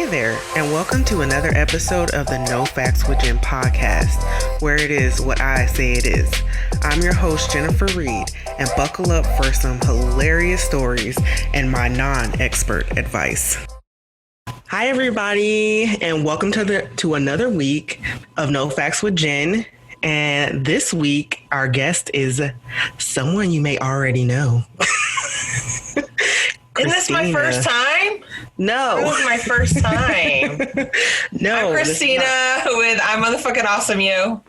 there, and welcome to another episode of the No Facts with Jen podcast, where it is what I say it is. I'm your host, Jennifer Reed, and buckle up for some hilarious stories and my non-expert advice. Hi, everybody, and welcome to another week of No Facts with Jen. And this week, our guest is someone you may already know. Isn't this my first time? No. This is my first time. No. I'm Christina with I'm Mfing Awesome Yo.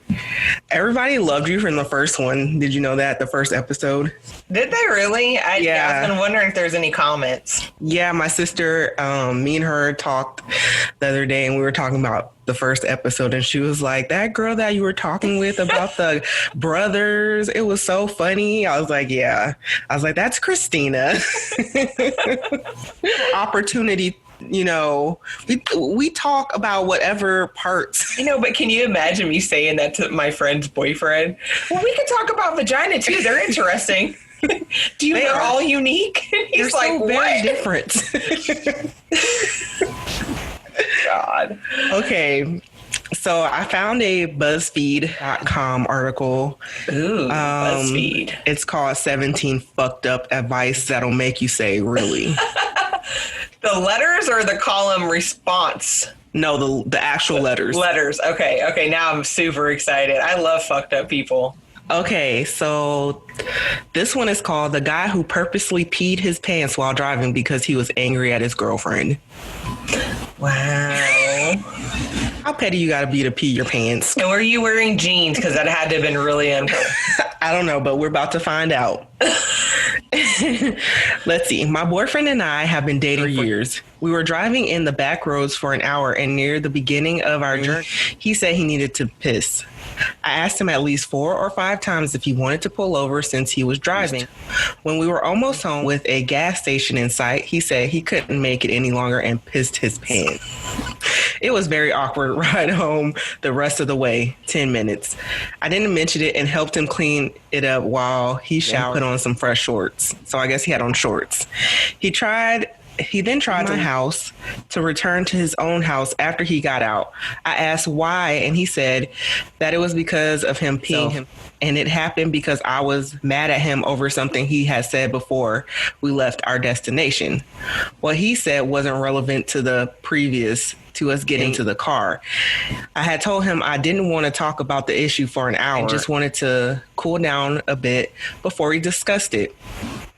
Everybody loved you from the first one. Did you know that? The first episode? Did they really? Yeah. I've been wondering if there's any comments. Yeah, my sister, me and her talked the other day, and we were talking about the first episode, and she was like, that girl that you were talking with about the brothers, it was so funny. I was like, yeah. I was like, that's Christina. Opportunity. You know, we talk about whatever parts. You know, but can you imagine me saying that to my friend's boyfriend? Well, we could talk about vagina too. They're interesting. Do you know they're all unique? He's like, so very different. God. Okay. So I found a BuzzFeed.com article. Ooh, BuzzFeed. It's called 17 Fucked Up Advice That'll Make You Say, Really? The letters or the column response? No, the actual letters. Letters. Okay. Now I'm super excited. I love fucked up people. Okay, so this one is called The Guy Who Purposely Peed His Pants While Driving Because He Was Angry at His Girlfriend. Wow. How petty you gotta be to pee your pants? And were you wearing jeans? Because that had to have been really uncomfortable. I don't know, but we're about to find out. Let's see. My boyfriend and I have been dating for years. We were driving in the back roads for an hour, and near the beginning of our journey, he said he needed to piss. I asked him at least 4 or 5 times if he wanted to pull over since he was driving. When we were almost home with a gas station in sight, he said he couldn't make it any longer and pissed his pants. It was very awkward ride home the rest of the way, 10 minutes. I didn't mention it and helped him clean it up while he showered, put on some fresh shorts. So I guess he had on shorts. He then tried my house to return to his own house after he got out. I asked why, and he said that it was because of him peeing him. And it happened because I was mad at him over something he had said before we left our destination. What he said wasn't relevant to the previous to us getting to the car. I had told him I didn't want to talk about the issue for an hour and just wanted to cool down a bit before we discussed it,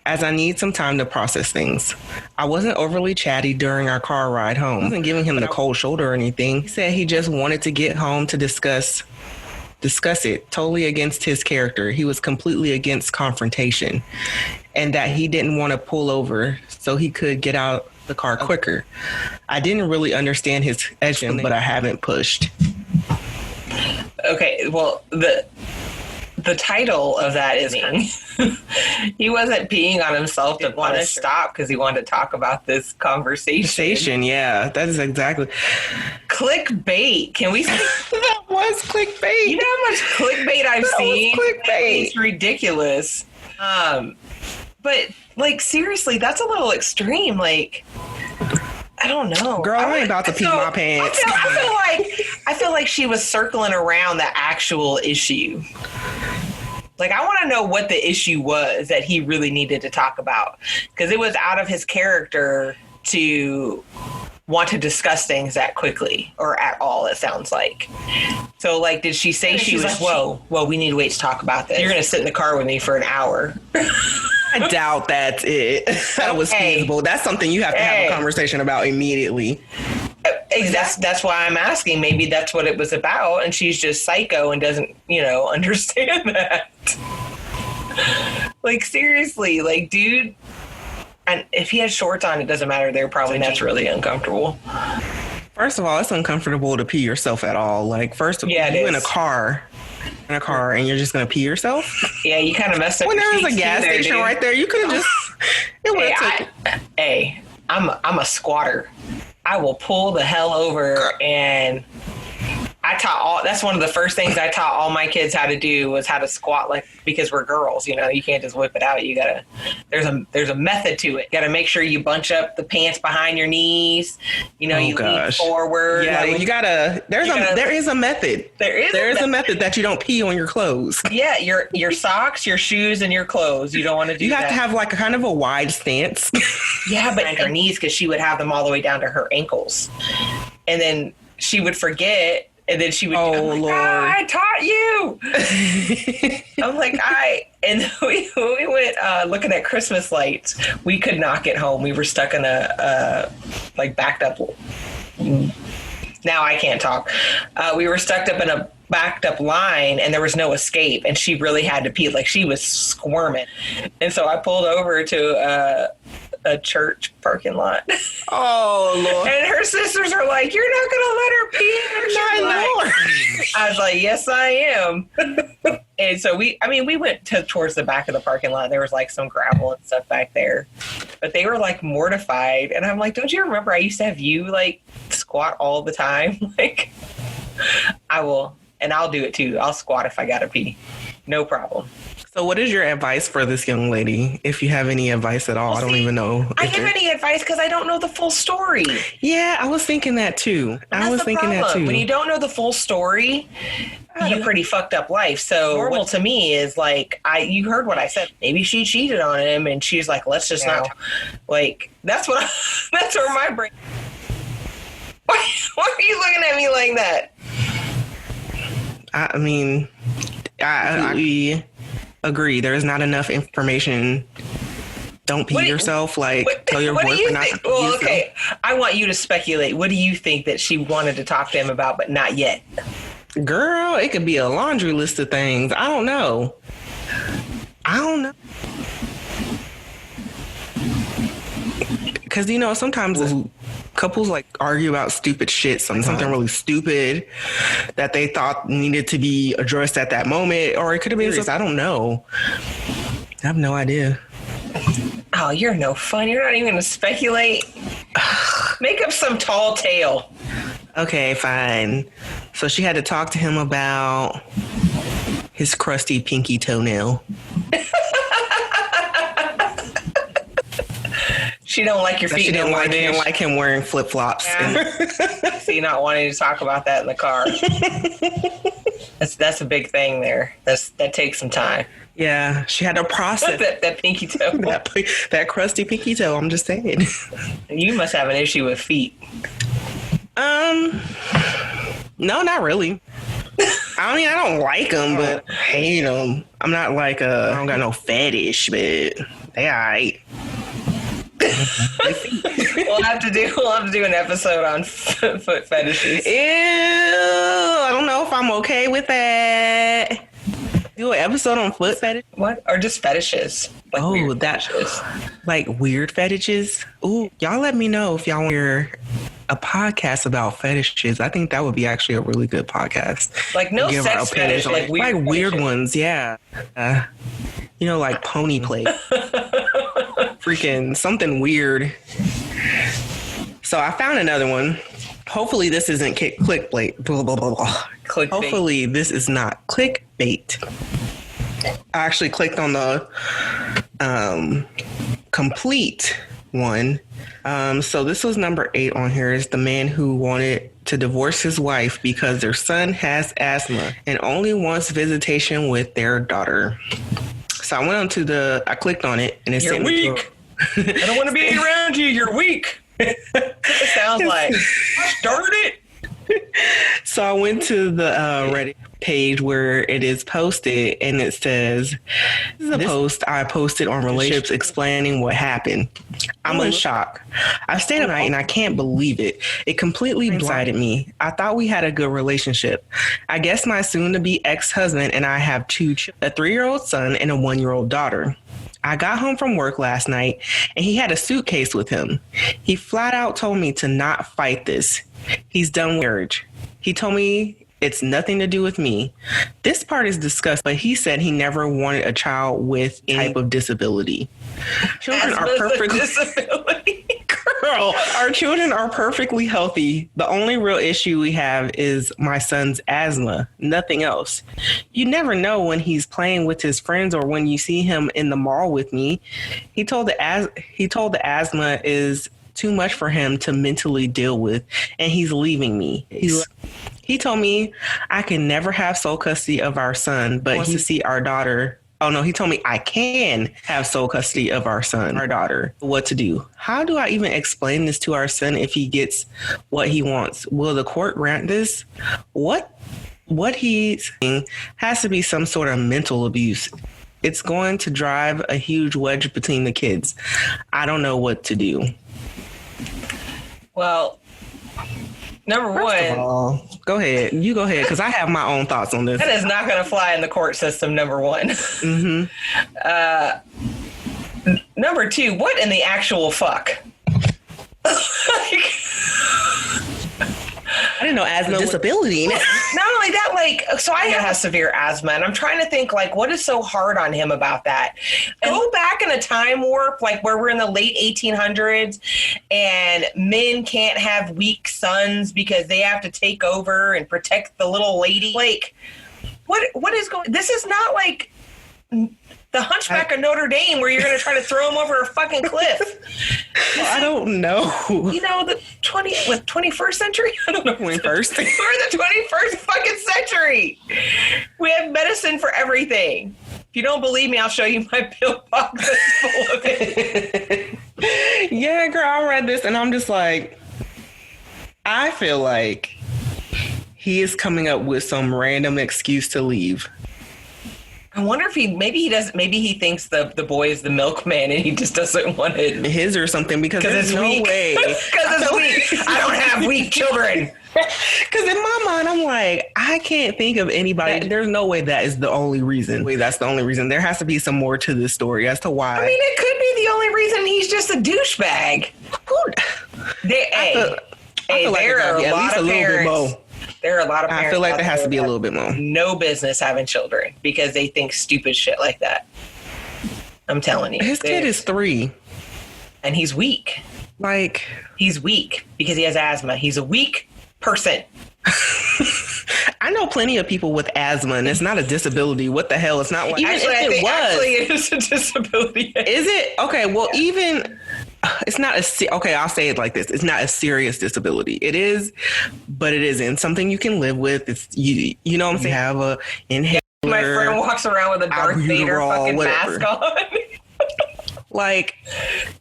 as I need some time to process things. I wasn't overly chatty during our car ride home. I wasn't giving him the cold shoulder or anything. He said he just wanted to get home to discuss it, totally against his character. He was completely against confrontation, and that he didn't want to pull over so he could get out the car quicker. I didn't really understand his action, but I haven't pushed. Okay, well, the title of that is he wasn't peeing on himself to want to stop because he wanted to talk about this conversation. Yeah, that is exactly. Clickbait. Can we say that was clickbait? You know how much clickbait I've seen? Clickbait. It's ridiculous. But like seriously, that's a little extreme. Like, I don't know. Girl, I ain't about to pee my pants. I feel like she was circling around the actual issue. Like, I want to know what the issue was that he really needed to talk about. Because it was out of his character to want to discuss things that quickly or at all, it sounds like. So, like, did she say she was like, whoa, we need to wait to talk about this? You're going to sit in the car with me for an hour. I doubt that's it. That was feasible. That's something you have to have a conversation about immediately. That's why I'm asking. Maybe that's what it was about, and she's just psycho and doesn't, understand that. Like, seriously, like, dude. And if he has shorts on, it doesn't matter. They're probably that's really uncomfortable. First of all, it's uncomfortable to pee yourself at all. Like, first of all, you in a car, and you're just gonna pee yourself. Yeah, you kind of messed up. When there was a gas station right there, you could have just. I'm a squatter. I will pull the hell over, and That's one of the first things I taught all my kids how to do was how to squat, like, because we're girls, you know, you can't just whip it out. You gotta, there's a method to it. You gotta make sure you bunch up the pants behind your knees. You know, lean forward. Yeah, like, there is a method. There is a method that you don't pee on your clothes. Yeah, your socks, your shoes, and your clothes. You don't want to do that. You have to have like a kind of a wide stance. Yeah, but her knees, because she would have them all the way down to her ankles. And then she would forget, and then she would, Lord, I taught you. I'm like, and we went looking at Christmas lights. We could not get home. We were stuck in a backed up. Now I can't talk. We were stuck up in a backed up line, and there was no escape, and she really had to pee. Like, she was squirming. And so I pulled over to a church parking lot. Oh, Lord. And her sisters are like, you're not going to let her pee? I was like, yes, I am. And so we went towards the back of the parking lot. There was like some gravel and stuff back there. But they were like mortified. And I'm like, don't you remember I used to have you like squat all the time? Like, I will. And I'll do it too. I'll squat if I got to pee. No problem. So what is your advice for this young lady? If you have any advice at all, I don't even know. I have any advice because I don't know the full story. Yeah, I was thinking that too. When you don't know the full story, you have a pretty fucked up life. So normal to me is like, you heard what I said. Maybe she cheated on him and she's like, let's just not. Like, that's where my brain. Why are you looking at me like that? I mean, I agree. There is not enough information. Don't pee yourself. Tell your boyfriend not to pee yourself. Okay. I want you to speculate. What do you think that she wanted to talk to him about, but not yet? Girl, it could be a laundry list of things. I don't know. Because, you know, sometimes couples like argue about stupid shit, something really stupid that they thought needed to be addressed at that moment, or it could have been just, I don't know. I have no idea. Oh, you're no fun. You're not even going to speculate. Make up some tall tale. Okay, fine. So she had to talk to him about his crusty pinky toenail. She don't like your feet. She didn't like him wearing flip-flops. Yeah. See, not wanting to talk about that in the car. That's a big thing there. That takes some time. Yeah, she had to process that pinky toe. that crusty pinky toe. I'm just saying. You must have an issue with feet. No, not really. I mean, I don't like them, but I hate them. I'm not like I don't got no fetish, but they all right. We'll have to do an episode on foot fetishes. Ew, I don't know if I'm okay with that. Do an episode on foot fetish? What? Or just fetishes? Like fetishes. Like weird fetishes? Ooh, y'all let me know if y'all want to hear a podcast about fetishes. I think that would be actually a really good podcast. Like no sex fetish, like weird ones, yeah. You know, like pony play. Freaking something weird. So I found another one. Hopefully this isn't clickbait. Blah, blah, blah, blah. Clickbait. Hopefully this is not clickbait. I actually clicked on the complete one. So this was number 8 on here. Is the man who wanted to divorce his wife because their son has asthma and only wants visitation with their daughter. So I went on to I clicked on it and it said, "You're weak. I don't want to be around you. You're weak." It sounds like. Darn it. So I went to the Reddit page where it is posted, and it says, "This is a post I posted on relationships explaining what happened. I'm in shock. I stayed up night and I can't believe it. It completely blindsided me. I thought we had a good relationship. I guess my soon-to-be ex-husband and I have 2 children, a 3-year-old son and a 1-year-old daughter. I got home from work last night and he had a suitcase with him. He flat out told me to not fight this. He's done with marriage. He told me it's nothing to do with me. This part is discussed, but he said he never wanted a child with any type of disability. Children are perfectly disability. Girl, our children are perfectly healthy. The only real issue we have is my son's asthma, nothing else. You never know when he's playing with his friends or when you see him in the mall with me. He told the asthma is too much for him to mentally deal with, and he's leaving me. He told me I can never have sole custody of our son, but he wants to see our daughter. Oh, no, he told me I can have sole custody of our son, our daughter. What to do? How do I even explain this to our son if he gets what he wants? Will the court grant this? What he's saying has to be some sort of mental abuse. It's going to drive a huge wedge between the kids. I don't know what to do. Well, number one, go ahead. You go ahead, because I have my own thoughts on this. That is not going to fly in the court system, number one. Mm-hmm. Number two, what in the actual fuck? I didn't know asthma was a disability. Not only that, so I have severe asthma, and I'm trying to think, what is so hard on him about that? Go back in a time warp, where we're in the late 1800s, and men can't have weak sons because they have to take over and protect the little lady. What is going? This is not like the Hunchback of Notre Dame, where you're going to try to throw him over a fucking cliff. I don't know. The 21st century? I don't know. 21st. We're in the 21st fucking century. We have medicine for everything. If you don't believe me, I'll show you my pill box that's full of it. Yeah, girl, I read this and I'm just like, I feel like he is coming up with some random excuse to leave. I wonder if maybe he thinks the boy is the milkman and he just doesn't want it. His or something, because there's no way. Because it's weak. I don't have weak children. Because in my mind, I'm like, I can't think of anybody. There's no way that is the only reason. That's the only reason. There has to be some more to this story as to why. I mean, it could be the only reason he's just a douchebag. There are a lot of parents. There are a lot of parents. I feel like there has to be a little bit more. No business having children because they think stupid shit like that. I'm telling you. His kid is 3. And he's weak. He's weak because he has asthma. He's a weak person. I know plenty of people with asthma, and it's not a disability. What the hell? It's not like... Even if it was. Actually, it is a disability. Is it? Okay, well, yeah. Even... It's not okay, I'll say it like this. It's not a serious disability. It is, but it isn't something you can live with. It's you know what I'm saying? You have a inhaler. Yeah, my friend walks around with a Darth Vader fucking mask on.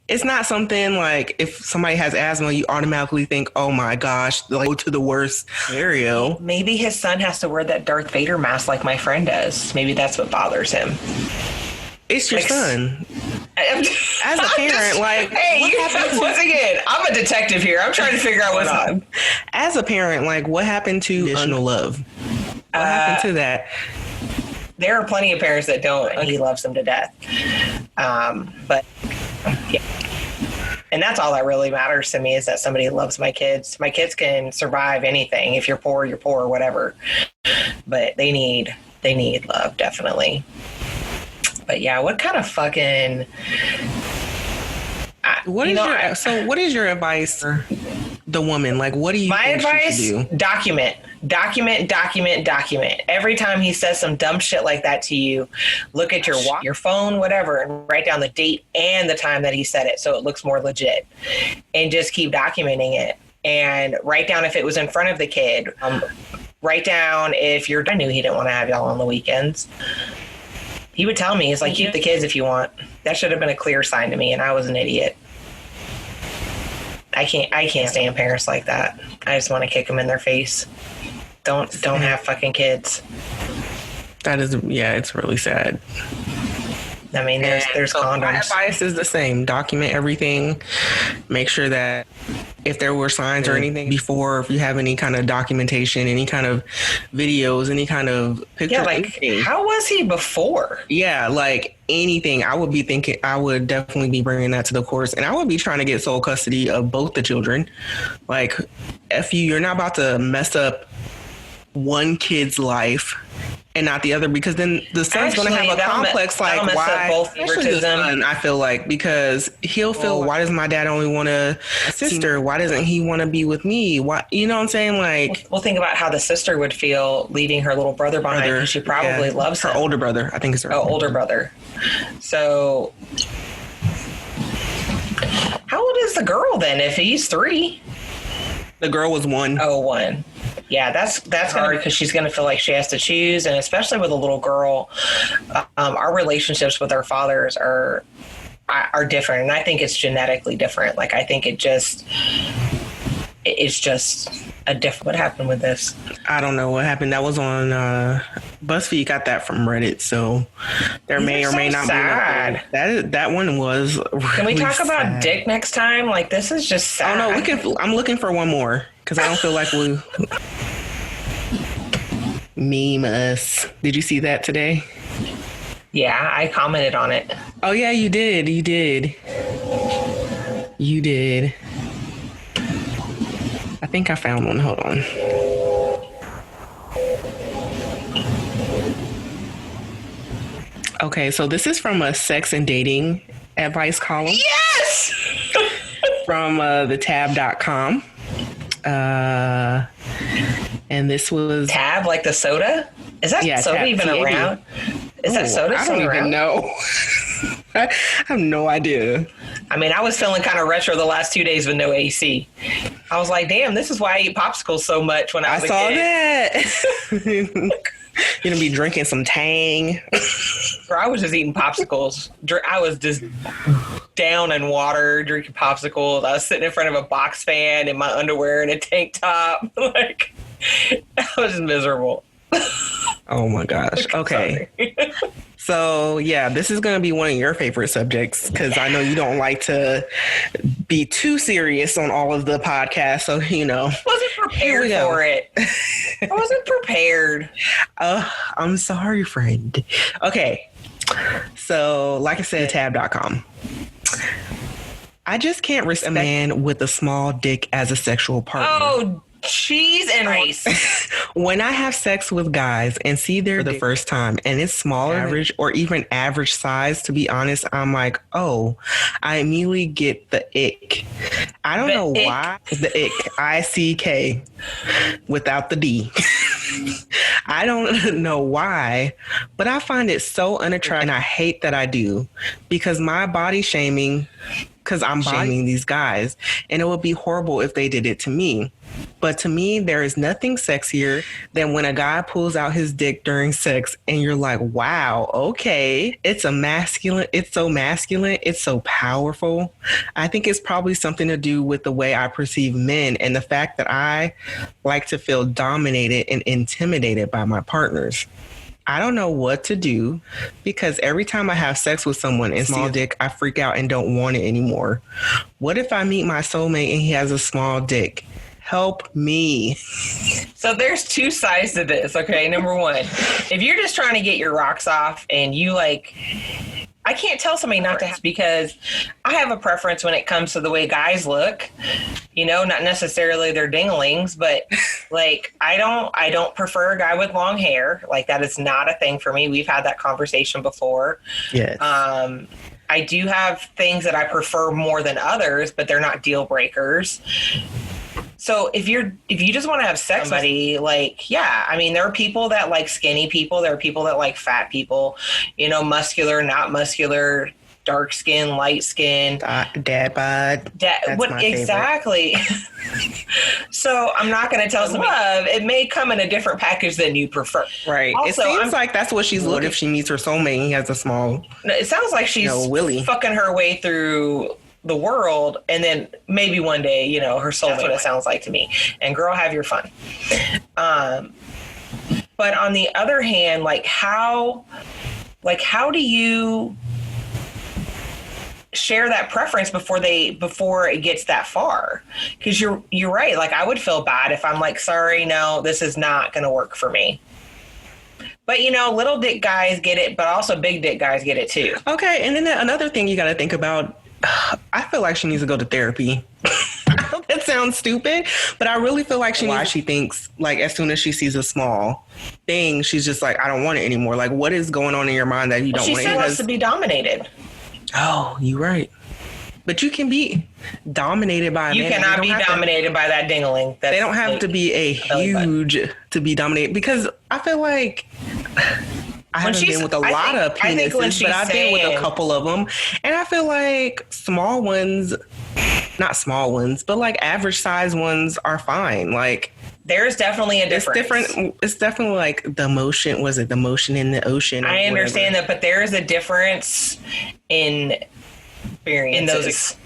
It's not something if somebody has asthma, you automatically think, oh my gosh, go to the worst scenario. Maybe his son has to wear that Darth Vader mask like my friend does. Maybe that's what bothers him. It's your son. As a parent, once again, I'm a detective here. I'm trying to figure out what's on. As a parent, what happened to unconditional love? What happened to that? There are plenty of parents that don't, and he loves them to death. But yeah. And that's all that really matters to me, is that somebody loves my kids. My kids can survive anything. If you're poor, whatever. But they need love, definitely. But yeah, what kind of fucking... What is your advice for the woman? What do you think she should do? Document. Every time he says some dumb shit like that to you, look at your phone, whatever, and write down the date and the time that he said it so it looks more legit. And just keep documenting it. And write down if it was in front of the kid. Write down I knew he didn't want to have y'all on the weekends. He would tell me, he's like, keep the kids if you want. That should have been a clear sign to me, and I was an idiot. I can't stand parents like that. I just want to kick them in their face. Don't have fucking kids. That is, it's really sad. I mean, there's condoms. My advice is the same. Document everything. Make sure that if there were signs or anything before, if you have any kind of documentation, any kind of videos, any kind of pictures. Yeah, how was he before? Yeah, anything. I would definitely be bringing that to the courts, and I would be trying to get sole custody of both the children. You're not about to mess up one kid's life and not the other, because then the son's going to have a complex like why both especially the son, I feel like, because he'll feel why does my dad only want a sister, why doesn't he want to be with me, why, you know what I'm saying, like we'll think about how the sister would feel leaving her little brother behind, because she probably loves her him. Older brother, I think it's her older brother. So how old is the girl then if he's 3? The girl was 1. Oh, 1. Yeah, that's hard because she's going to feel like she has to choose. And especially with a little girl, our relationships with our fathers are different. And I think it's genetically different. Like, I think it's just a different. What happened with this? I don't know what happened. That was on BuzzFeed. Got that from Reddit. So there may or may not be. That one was really Can we talk about sad. dick next time? Like, this is just sad. Oh, no, I'm looking for one more because I don't feel like we meme us. Did you see that today? Yeah, I commented on it. Oh, yeah, you did. You did. I think I found one. Hold on. Okay, so this is from a sex and dating advice column. Yes! From the tab.com. And this was... Tab, like the soda? Is that soda Tab, even T-A-B. around? Is that soda I don't even know. I have no idea. I mean, I was feeling kind of retro the last 2 days with no AC. I was like, damn, this is why I eat popsicles so much when I was a kid. I saw that. You're going to be drinking some Tang. Or I was just eating popsicles. I was just down in water, drinking popsicles. I was sitting in front of a box fan in my underwear and a tank top. Like, I was just miserable. Oh, my gosh. Okay. So, yeah, this is going to be one of your favorite subjects because I know you don't like to be too serious on all of the podcasts. So, you know. I wasn't prepared for it. I wasn't prepared. I'm sorry, friend. Okay. So, like I said, tab.com. I just can't respect a man with a small dick as a sexual partner. Oh, cheese and rice. When I have sex with guys and see their dick for the first time and it's smaller than average or even average size, to be honest, I'm like, oh, I immediately get the ick. I don't know why. The ick. I-C-K without the D. I don't know why, but I find it so unattractive and I hate that I do because my body shaming, because I'm shaming these guys, and it would be horrible if they did it to me. But to me, there is nothing sexier than when a guy pulls out his dick during sex and you're like, wow, okay. It's so masculine. It's so powerful. I think it's probably something to do with the way I perceive men and the fact that I like to feel dominated and intimidated by my partners. I don't know what to do because every time I have sex with someone and small dick, I freak out and don't want it anymore. What if I meet my soulmate and he has a small dick? Help me. So there's 2 sides to this, okay? Number 1, if you're just trying to get your rocks off and you like, I can't tell somebody not to have, because I have a preference when it comes to the way guys look, you know, not necessarily their dinglings, but like, I don't prefer a guy with long hair. Like, that is not a thing for me. We've had that conversation before. Yes. I do have things that I prefer more than others, but they're not deal breakers. So if you just want to have sex with somebody, like, yeah, I mean, there are people that like skinny people. There are people that like fat people, you know, muscular, not muscular, dark skin, light skin. Dad bod. What exactly? So I'm not going to tell someone love. It may come in a different package than you prefer. Right. Also, it seems like that's what she's looking. If she meets her soulmate and he has a small. It sounds like she's fucking her way through the world, and then maybe one day, you know, her soulmate. That's what it sounds like to me. And girl, have your fun. But on the other hand, how do you share that preference before it gets that far? Because you're right. Like, I would feel bad if I'm like, sorry, no, this is not going to work for me. But, you know, little dick guys get it, but also big dick guys get it too. Okay. And then another thing you got to think about, I feel like she needs to go to therapy. That's sounds stupid, but I really feel like she thinks like as soon as she sees a small thing, she's just like, I don't want it anymore. Like, what is going on in your mind that you don't want it? She still wants to be dominated. Oh, you're right. But you can be dominated by a man. You cannot be dominated by that dingling. They don't have to be a huge to be dominated, because I feel like I haven't been with a lot of penises, but I've been with a couple of them. And I feel like small ones, not small ones, but like average size ones are fine. Like, there's definitely a difference. It's definitely like the motion. Was it the motion in the ocean? I understand that, but there is a difference in those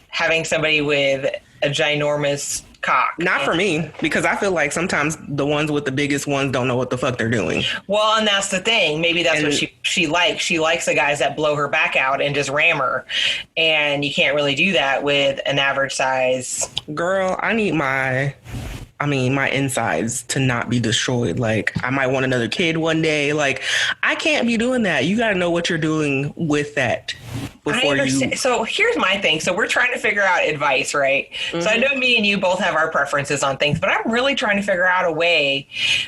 having somebody with a ginormous cock. Not for me, because I feel like sometimes the ones with the biggest ones don't know what the fuck they're doing. Well, and that's the thing. Maybe that's what she likes. She likes the guys that blow her back out and just ram her. And you can't really do that with an average size. Girl, I need my insides to not be destroyed. Like, I might want another kid one day. Like, I can't be doing that. You got to know what you're doing with that before you. So here's my thing. So we're trying to figure out advice, right? Mm-hmm. So I know me and you both have our preferences on things, but I'm really trying to figure out a way,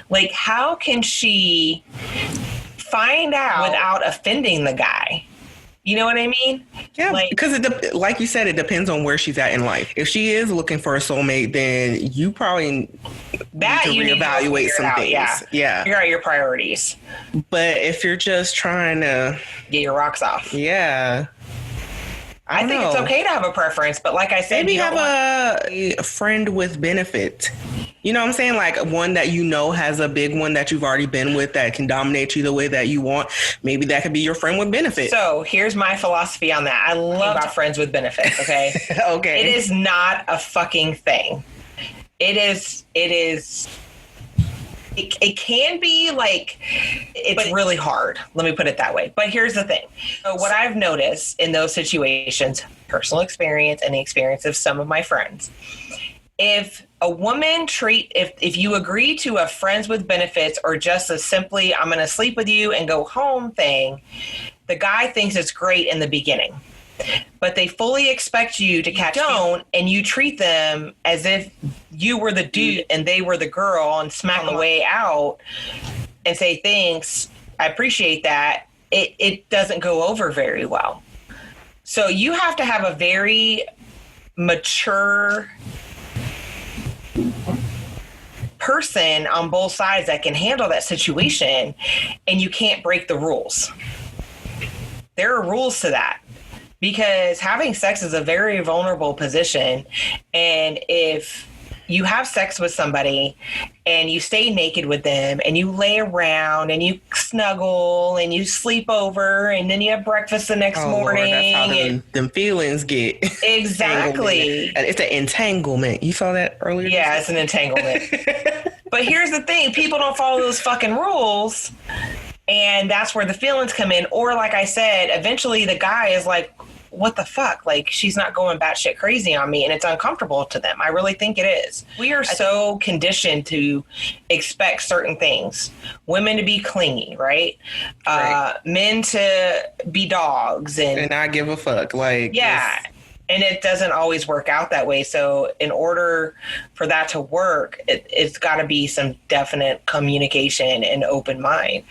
like, how can she find out without offending the guy? You know what I mean? Yeah, because like you said, it depends on where she's at in life. If she is looking for a soulmate, then you probably need to reevaluate some things. Yeah. Figure out your priorities. But if you're just trying to get your rocks off. Yeah. I think it's okay to have a preference, but like I said, maybe have a friend with benefits. You know what I'm saying? Like one that you know has a big one that you've already been with that can dominate you the way that you want. Maybe that could be your friend with benefits. So here's my philosophy on that. I love friends with benefits, okay? Okay. It is not a fucking thing. It can be like, it's really hard. Let me put it that way. But here's the thing. So what I've noticed in those situations, personal experience and the experience of some of my friends, if a woman if you agree to a friends with benefits or just a simply, I'm going to sleep with you and go home thing, the guy thinks it's great in the beginning. But they fully expect you to catch on, and you treat them as if you were the dude and they were the girl and smack the way out and say, thanks, I appreciate that. It doesn't go over very well. So you have to have a very mature person on both sides that can handle that situation, and you can't break the rules. There are rules to that. Because having sex is a very vulnerable position. And if you have sex with somebody and you stay naked with them and you lay around and you snuggle and you sleep over and then you have breakfast the next morning. Lord, that's how them feelings get. Exactly. And it's an entanglement. You saw that earlier? Yeah, it's an entanglement. But here's the thing. People don't follow those fucking rules. And that's where the feelings come in. Or like I said, eventually the guy is like, what the fuck? Like, she's not going batshit crazy on me, and it's uncomfortable to them. I really think it is. We are so right. conditioned to expect certain things. Women to be clingy, right? Men to be dogs. And not give a fuck. Like, yeah. And it doesn't always work out that way. So in order for that to work, it's got to be some definite communication and open mind.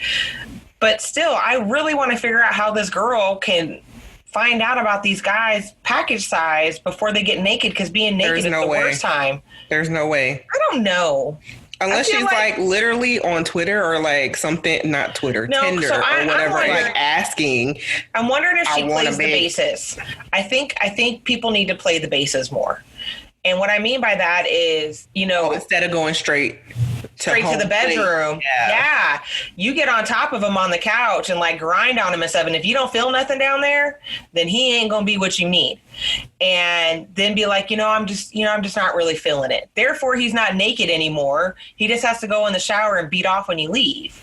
But still, I really want to figure out how this girl can find out about these guys' package size before they get naked, because being naked is the worst time. There's no way. I don't know. Unless she's like literally on Twitter or like something, not Twitter, Tinder or whatever, like asking. I'm wondering if she plays the bases. I think people need to play the bases more. And what I mean by that is, instead of going straight to the bedroom. Yeah. You get on top of him on the couch and like grind on him and stuff. And if you don't feel nothing down there, then he ain't going to be what you need. And then be like, I'm just not really feeling it. Therefore, he's not naked anymore. He just has to go in the shower and beat off when you leave.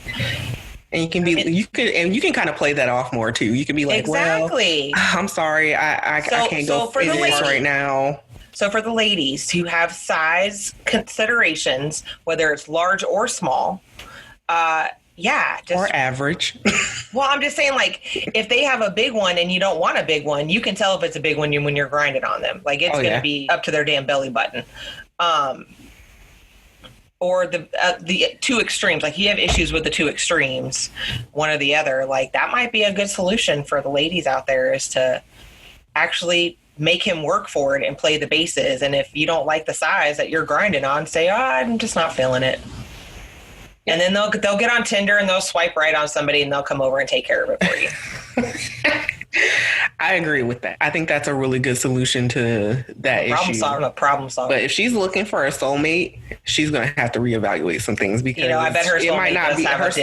And you can kind of play that off more too. You can be like, exactly. Well, I'm sorry. I can't go for this right now. So for the ladies who have size considerations, whether it's large or small, Yeah. Or average. Well, I'm just saying, like, if they have a big one and you don't want a big one, you can tell if it's a big one when you're grinding on them. Like, it's going to be up to their damn belly button. Or the two extremes. Like, you have issues with the two extremes, one or the other. Like, that might be a good solution for the ladies out there, is to actually make him work for it and play the bases. And if you don't like the size that you're grinding on, say, I'm just not feeling it. And then they'll get on Tinder and they'll swipe right on somebody and they'll come over and take care of it for you. I agree with that. I think that's a really good solution to that issue. Problem solver. But if she's looking for a soulmate, she's going to have to reevaluate some things, because I bet her soulmate might not be have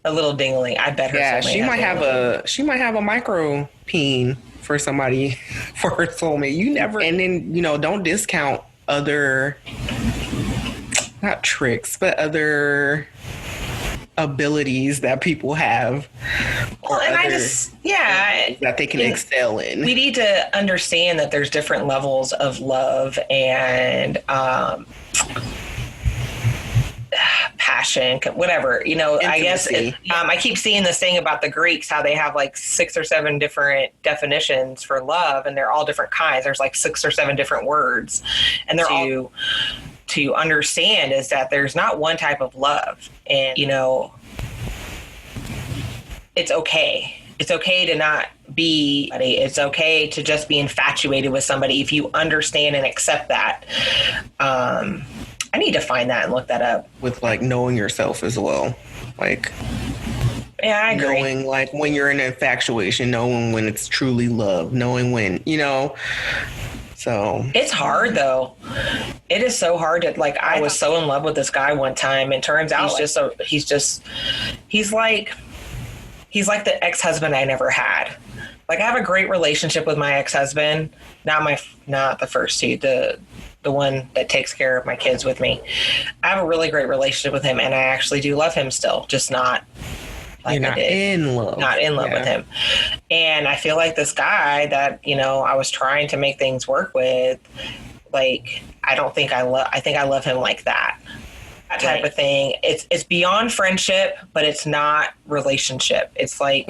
a little dingling. I bet her. Yeah, soulmate she might have a micro peen for somebody for her soulmate. You never. And then don't discount other, not tricks, but other abilities that people have, that they can excel in. We need to understand that there's different levels of love and passion, whatever, Intimacy. I guess I keep seeing this thing about the Greeks, how they have like 6 or 7 different definitions for love, and they're all different kinds. There's like 6 or 7 different words, and they're all to understand is that there's not one type of love. And, it's okay. It's okay to not be, it's okay to just be infatuated with somebody if you understand and accept that. I need to find that and look that up. With like knowing yourself as well. Like, yeah, I agree. Knowing like when you're in an infatuation, knowing when it's truly love, knowing when, So it's hard though. It is so hard to I was so in love with this guy one time, and turns out he's like the ex-husband I never had. Like, I have a great relationship with my ex-husband, not the first two, the one that takes care of my kids with me. I have a really great relationship with him, and I actually do love him still, just not like You're not in love. Not in love with him. And I feel like this guy that, I was trying to make things work with, like, I think I love him like that. That type of thing. It's beyond friendship, but it's not relationship. It's like,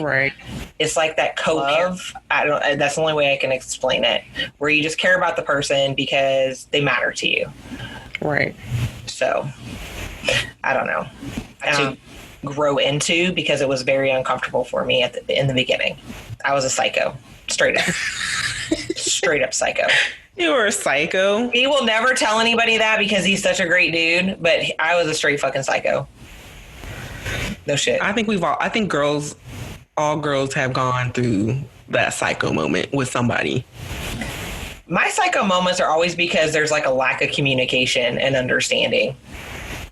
it's like that co-love. That's the only way I can explain it, where you just care about the person because they matter to you. Right. So, I don't know. Grow into, because it was very uncomfortable for me in the beginning. I was a psycho, straight up psycho. You were a psycho. He will never tell anybody that because he's such a great dude, but I was a straight fucking psycho. No shit. I think all girls have gone through that psycho moment with somebody. My psycho moments are always because there's like a lack of communication and understanding.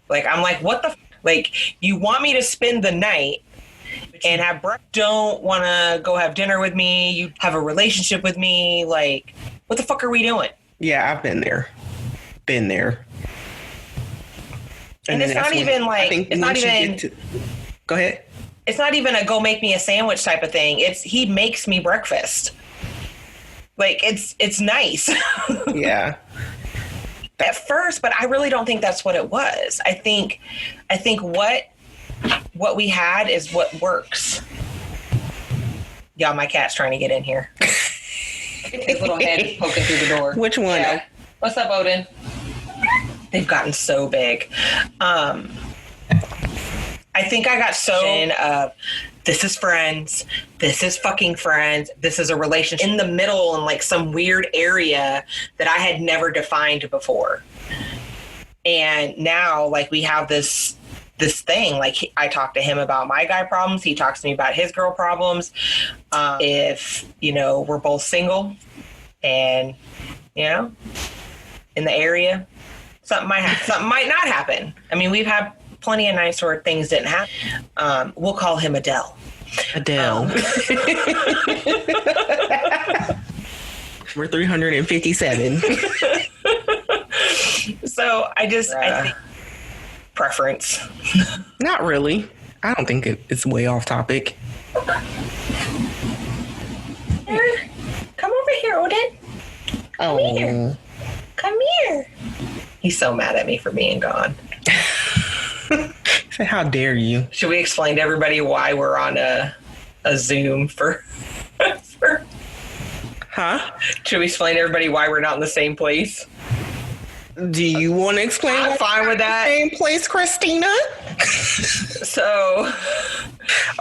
Like, I'm like, what the like, you want me to spend the night and don't want to go have dinner with me. You have a relationship with me. Like, what the fuck are we doing? Yeah, I've been there. And it's not even like, it's not even, go ahead. It's not even a go make me a sandwich type of thing. It's he makes me breakfast. Like, it's nice. Yeah. At first, but I really don't think that's what it was. I think what we had is what works. Y'all, my cat's trying to get in here. His little head is poking through the door. Which one? Yeah. What's up, Odin? They've gotten so big. I think I got so of this is friends, this is fucking friends, this is a relationship in the middle in like some weird area that I had never defined before. And now, like, we have this thing, like, I talk to him about my guy problems, he talks to me about his girl problems. If, we're both single and, in the area, something might not happen. I mean, we've had plenty of nights where things didn't happen. We'll call him Adele. We're 357. So I think preference. Not really. I don't think it's way off topic. Come over here, Odin. Come here. Come here. He's so mad at me for being gone. Say, how dare you? Should we explain to everybody why we're on a Zoom for Huh? Should we explain to everybody why we're not in the same place? Do you want to explain? I'm fine with that. Same place, Christina? So...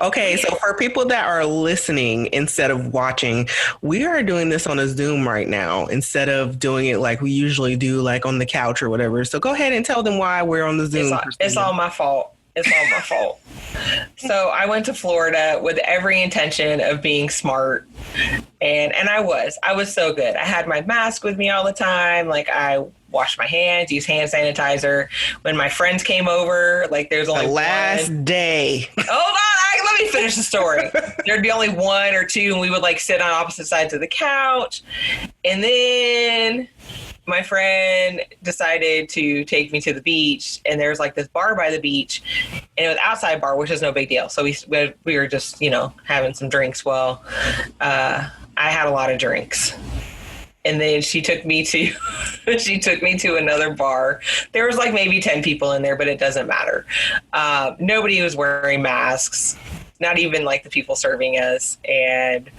Okay, so for people that are listening instead of watching, we are doing this on a Zoom right now instead of doing it like we usually do, like on the couch or whatever. So go ahead and tell them why we're on the Zoom. It's all my fault. It's all my fault. So I went to Florida with every intention of being smart. And I was so good. I had my mask with me all the time. Like, I washed my hands, used hand sanitizer. When my friends came over, like, there's only the last day. Hold on, let me finish the story. There'd be only one or two, and we would, like, sit on opposite sides of the couch. And then my friend decided to take me to the beach, and there was, like, this bar by the beach, and it was outside bar, which is no big deal. So we were just, having some drinks. Well, I had a lot of drinks. And then she took me to another bar. There was like maybe 10 people in there, but it doesn't matter. Nobody was wearing masks, not even like the people serving us. And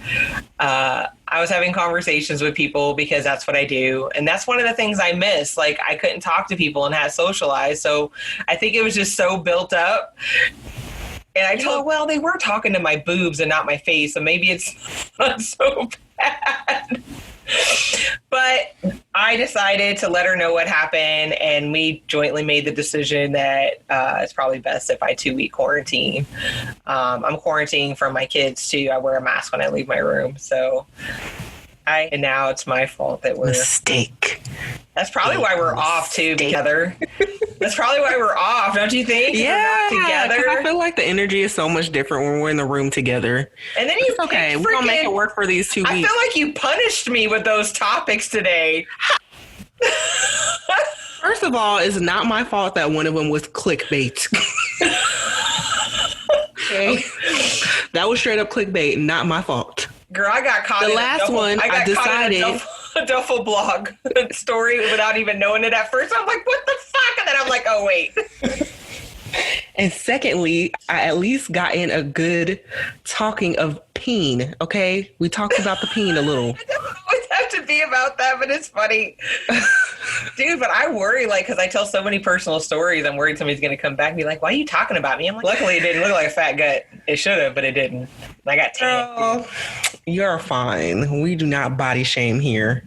I was having conversations with people because that's what I do. And that's one of the things I miss. Like, I couldn't talk to people and had socialized. So I think it was just so built up. And I told, well, they were talking to my boobs and not my face. So maybe it's not so bad. But I decided to let her know what happened, and we jointly made the decision that it's probably best if I 2-week quarantine. I'm quarantining from my kids too. I wear a mask when I leave my room. So and now it's my fault that we're... Mistake. That's probably why we're off too together. That's probably why we're off, don't you think? Yeah, together. I feel like the energy is so much different when we're in the room together. And then you okay, we're gonna make it work for these 2 weeks. I feel like you punished me with those topics today. First of all, it's not my fault that one of them was clickbait. Okay. That was straight up clickbait, not my fault. Girl, I got caught the last one. I decided a duffel blog story without even knowing it at first. I'm like, what the fuck? And then I'm like, oh, wait. And secondly, I at least got in a good talking of Peen, okay? We talked about the Peen a little. It doesn't always have to be about that, but it's funny. Dude, but I worry, like, because I tell so many personal stories, I'm worried somebody's going to come back and be like, why are you talking about me? I'm like, luckily it didn't look like a fat gut. It should have, but it didn't. I got tan. Oh, you're fine. We do not body shame here.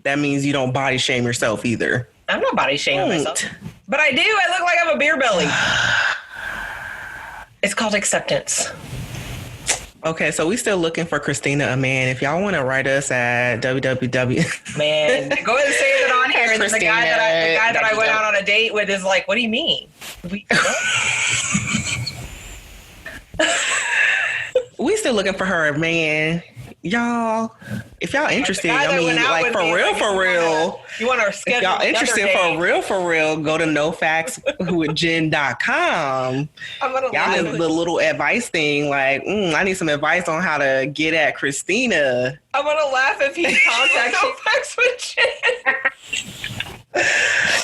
That means you don't body shame yourself either. I'm not body shaming myself. But I do. I look like I have a beer belly. It's called acceptance. Okay, so we still looking for Christina a man. If y'all want to write us at www. Man, go ahead and say it on here. And then the guy that I went out on a date with is like, what do you mean? We still looking for her a man. Y'all, if y'all interested, I mean, like, for real. You want to schedule? If y'all interested for real, go to nofactswithjen.com. Y'all need the little advice thing, like, I need some advice on how to get at Christina. I'm gonna laugh if he contacts No Facts with Jen.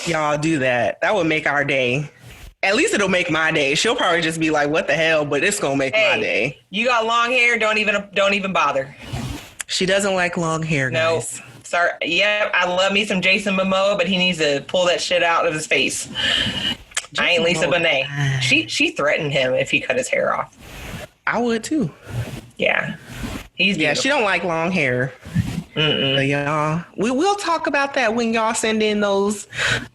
Y'all do that. That would make our day. At least it'll make my day. She'll probably just be like, what the hell? But it's going to make my day. You got long hair. Don't even bother. She doesn't like long hair, guys. No. Sorry. Yeah, I love me some Jason Momoa, but he needs to pull that shit out of his face. I ain't Lisa Bonet. She threatened him if he cut his hair off. I would too. Yeah. He's beautiful. Yeah, she don't like long hair. But y'all, we will talk about that when y'all send in those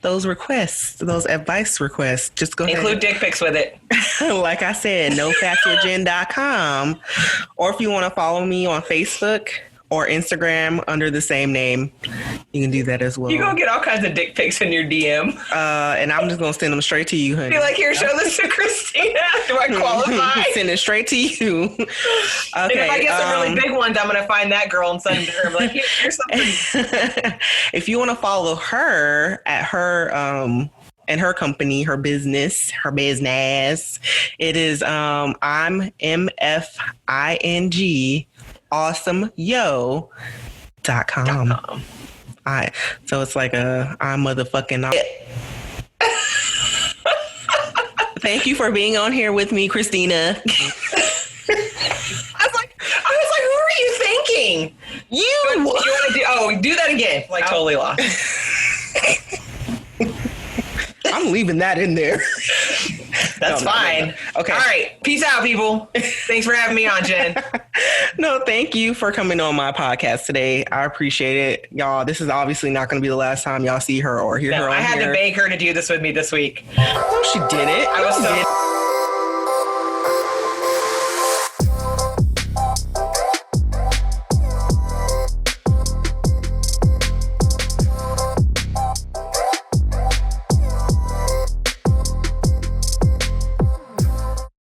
requests, those advice requests. Just go ahead. Include dick pics with it. Like I said, nofactswithjen.com. Or if you want to follow me on Facebook or Instagram under the same name, you can do that as well. You're going to get all kinds of dick pics in your DM. And I'm just going to send them straight to you, honey. Be like, here, show this to Christina. Do I qualify? Send it straight to you. Okay, and if I get some really big ones, I'm going to find that girl and send it to her. I'm like, here's something. If you want to follow her at her... and her company, her business, it is I'm Mfing Awesome Yo.com. So it's like I'm motherfucking. Thank you for being on here with me, Christina. I was like, who are you thinking? You want to do that again? Like totally lost. I'm leaving that in there. That's fine. No. Okay. All right. Peace out, people. Thanks for having me on, Jen. No, thank you for coming on my podcast today. I appreciate it. Y'all, this is obviously not going to be the last time y'all see her or hear her on I had here. to beg her to do this with me this week. No, she didn't. I was so...